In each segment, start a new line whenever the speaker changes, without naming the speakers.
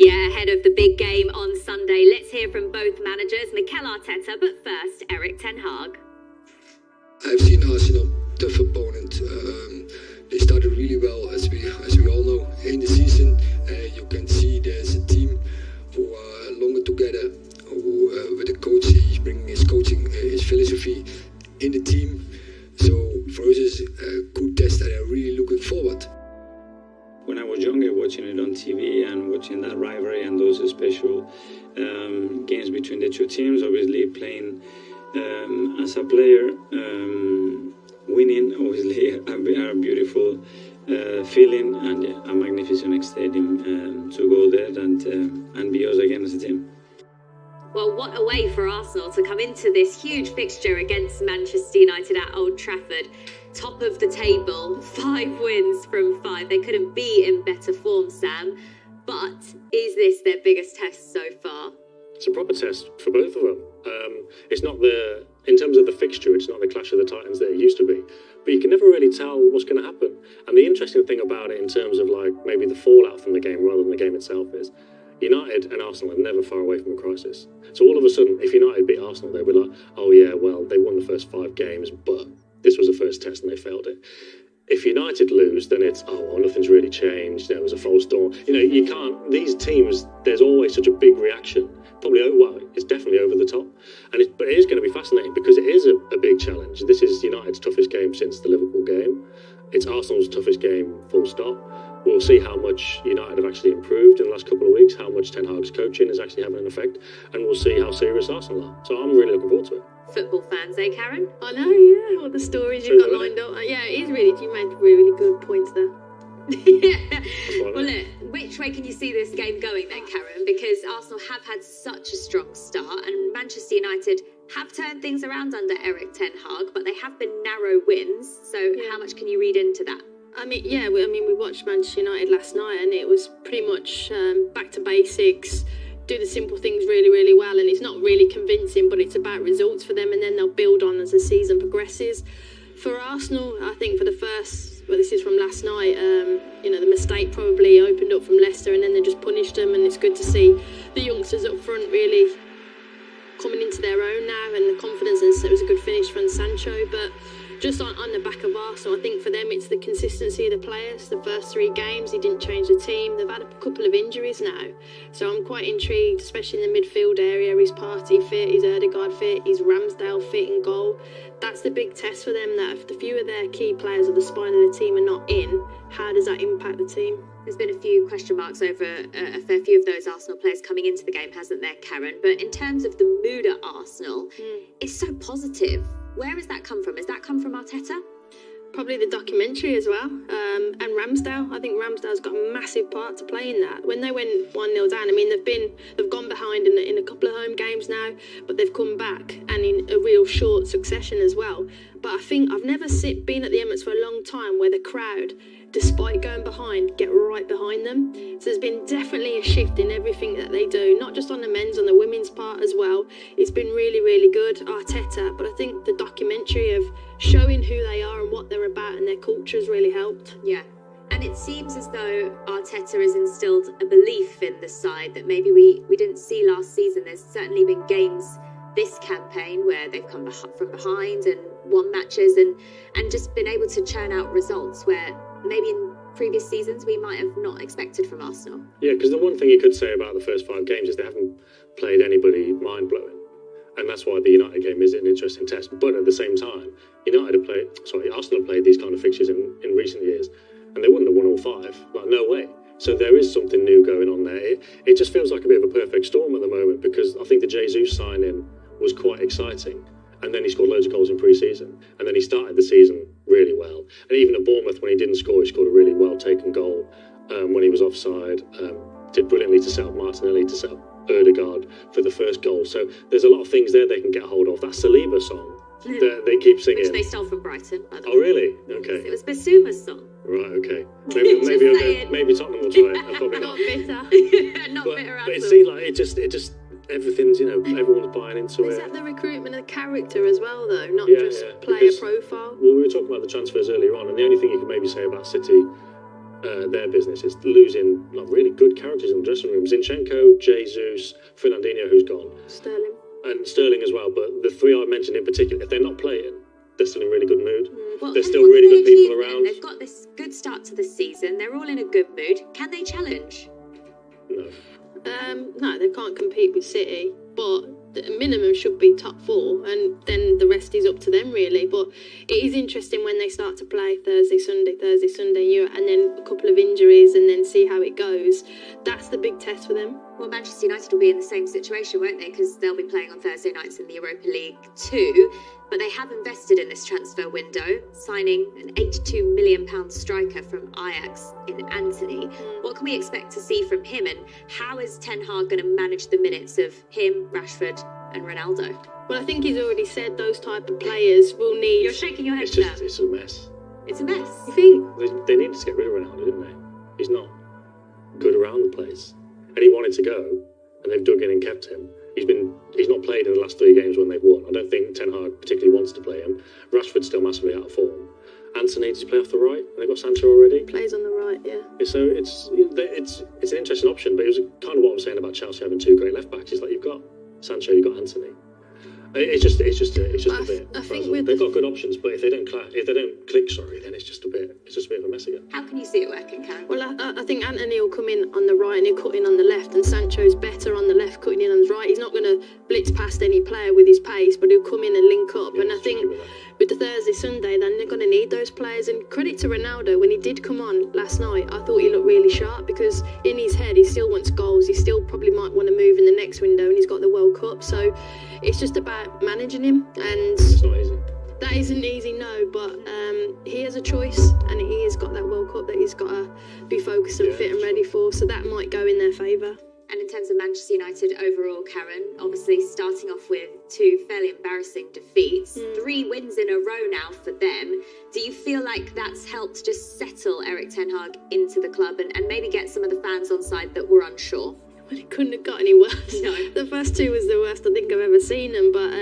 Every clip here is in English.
Yeah, ahead of the big game on Sunday, let's hear from both managers, Mikel Arteta, but first, Erik ten Hag.
I've seen Arsenal, tough opponent. They started really well, as we all know, in the season. You can see there's a team who are longer together, who with the coach, he's bringing his coaching, his philosophy in the team. So for us, it's a good test, and I'm really looking forward.
When I was younger, watching it on TV and watching that rivalry and those special games between the two teams, obviously playing as a player, winning obviously a beautiful feeling, and a magnificent stadium to go there and be us again as a team.
Well, what a way for Arsenal to come into this huge fixture against Manchester United at Old Trafford. Top of the table, 5 wins from 5. They couldn't be in better form, Sam. But is this their biggest test so far?
It's a proper test for both of them. It's not in terms of the fixture, it's not the clash of the Titans that it used to be. But you can never really tell what's going to happen. And the interesting thing about it, in terms of like maybe the fallout from the game rather than the game itself, is United and Arsenal are never far away from a crisis. So all of a sudden, if United beat Arsenal, they'll be like, oh yeah, well, they won the first 5 games, but this was the first test and they failed it. If United lose, then it's, oh, well, nothing's really changed. There was a false dawn. You know, you can't, these teams, there's always such a big reaction. Probably, well, it's definitely over the top. But it is going to be fascinating because it is a big challenge. This is United's toughest game since the Liverpool game. It's Arsenal's toughest game, full stop. We'll see how much United have actually improved in the last couple of weeks, how much Ten Hag's coaching is actually having an effect, and we'll see how serious Arsenal are. So I'm really looking forward to it.
Football fans, eh, Karen?
I know, yeah, all the stories you've got lined up. Yeah, it is really, you made really good points there.
Well, look, which way can you see this game going then, Karen? Because Arsenal have had such a strong start, and Manchester United have turned things around under Erik ten Hag, but they have been narrow wins. So how much can you read into that?
I mean, yeah, we watched Manchester United last night, and it was pretty much back to basics, do the simple things really, really well, and it's not really convincing, but it's about results for them, and then they'll build on as the season progresses. For Arsenal, I think for the first, well, this is from last night, the mistake probably opened up from Leicester, and then they just punished them, and it's good to see the youngsters up front really coming into their own now, and the confidence, and it was a good finish from Sancho, but just on the back of Arsenal, I think for them it's the consistency of the players. The first 3 games, he didn't change the team. They've had a couple of injuries now. So I'm quite intrigued, especially in the midfield area. Is Partey fit? Is Ødegaard fit? Is Ramsdale fit in goal? That's the big test for them, that if the few of their key players of the spine of the team are not in, how does that impact the team?
There's been a few question marks over a fair few of those Arsenal players coming into the game, hasn't there, Karen? But in terms of the mood at Arsenal, it's so positive. Where has that come from? Has that come from Arteta?
Probably the documentary as well, and Ramsdale. I think Ramsdale's got a massive part to play in that. When they went 1-0 down, I mean, they've gone behind in a couple of home games now, but they've come back, and in a real short succession as well. But I think I've never been at the Emirates for a long time where the crowd, despite going behind, get right behind them. So there's been definitely a shift in everything that they do, not just on the men's, on the women's part as well. It's been really, really good, Arteta, but I think the documentary of showing who they are and what they're about and their culture has really helped.
Yeah, and it seems as though Arteta has instilled a belief in the side that maybe we didn't see last season. There's certainly been games this campaign where they've come from behind and won matches and just been able to churn out results where maybe in previous seasons we might have not expected from Arsenal.
Yeah, because the one thing you could say about the first 5 games is they haven't played anybody mind-blowing. And that's why the United game is an interesting test. But at the same time, Arsenal have played these kind of fixtures in recent years, and they wouldn't have won all 5. Like, no way. So there is something new going on there. It just feels like a bit of a perfect storm at the moment, because I think the Jesus signing was quite exciting. And then he scored loads of goals in pre-season. And then he started the season really well. And even at Bournemouth, when he didn't score, he scored a really well-taken goal when he was offside. Did brilliantly to set up Martinelli, to set up Ødegaard for the first goal. So there's a lot of things there they can get hold of. That Saliba song that they keep singing.
Which they stole from Brighton, by the way.
Oh, really? Okay.
It was Basuma's song.
Right, okay. Maybe Tottenham will try it. Probably not.
Not bitter. Not bitter at all.
But it seemed like it just everything's, everyone's buying into it.
Is that the recruitment of character as well, though? Not just player profile?
Well, we were talking about the transfers earlier on, and the only thing you could maybe say about City their business is losing really good characters in the dressing room. Zinchenko, Jesus, Fernandinho, who's gone.
Sterling.
And Sterling as well, but the three I mentioned in particular, if they're not playing, they're still in really good mood.
Well,
There's still really good people around.
They've got this good start to the season. They're all in a good mood. Can they challenge?
No.
No, they can't compete with City, but the minimum should be top 4, and then the rest is up to them really. But it is interesting when they start to play Thursday, Sunday, and then a couple of injuries, and then see how it goes. That's the big test for them.
Well, Manchester United will be in the same situation, won't they? Because they'll be playing on Thursday nights in the Europa League too. But they have invested in this transfer window, signing an £82 million striker from Ajax in Anthony. What can we expect to see from him, and how is Ten Hag going to manage the minutes of him, Rashford and Ronaldo?
Well, I think he's already said those type of players will need...
You're shaking your head
It's
now.
it's a mess.
It's a mess.
You think?
They needed to get rid of Ronaldo, didn't they? He's not good around the place. And he wanted to go, and they've dug in and kept him. He's not played in the last 3 games when they've won. I don't think Ten Hag particularly wants to play him. Rashford's still massively out of form. Anthony, does he play off the right? And they've got Sancho already.
Plays on the right, yeah.
So it's an interesting option, but it was kind of what I was saying about Chelsea having 2 great left backs. It's like you've got Sancho, you've got Anthony. It's just a bit.
I think
they've got good options, but if they don't click, then it's just a bit of a mess again.
How can you see it working, Karen?
Well, I think Anthony will come in on the right and he'll cut in on the left, and Sancho's better on the left, cutting in on the right. He's not going to blitz past any player with his pace, but he'll come in and link up.
Yeah,
and I think with the Thursday, Sunday, then they're going to need those players. And credit to Ronaldo, when he did come on last night, I thought he looked really sharp, because in his head he still wants goals. He still probably might want to move in the next window, and he's got the World Cup. So it's just about managing him, and
It's not easy.
that isn't easy, no, but he has a choice, and he has got that World Cup that he's got to be focused and fit and ready for, so that might go in their favour.
And in terms of Manchester United overall, Karen, obviously starting off with 2 fairly embarrassing defeats, 3 wins in a row now for them. Do you feel like that's helped just settle Erik Ten Hag into the club and maybe get some of the fans on side that were unsure?
Well, it couldn't have got any worse.
No.
The first 2 was the worst I think I've ever seen them. But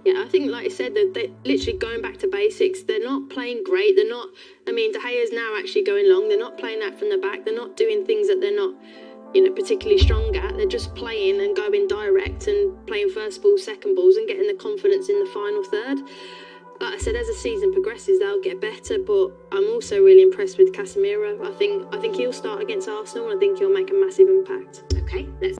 yeah, I think, like I said, they're literally going back to basics. They're not playing great. They're not. I mean, De Gea's now actually going long. They're not playing out from the back. They're not doing things that they're not, particularly strong at. They're just playing and going direct and playing first balls, second balls, and getting the confidence in the final third. Like I said, as the season progresses, they'll get better, but I'm also really impressed with Casemiro. I think he'll start against Arsenal, and I think he'll make a massive impact.
Okay, let's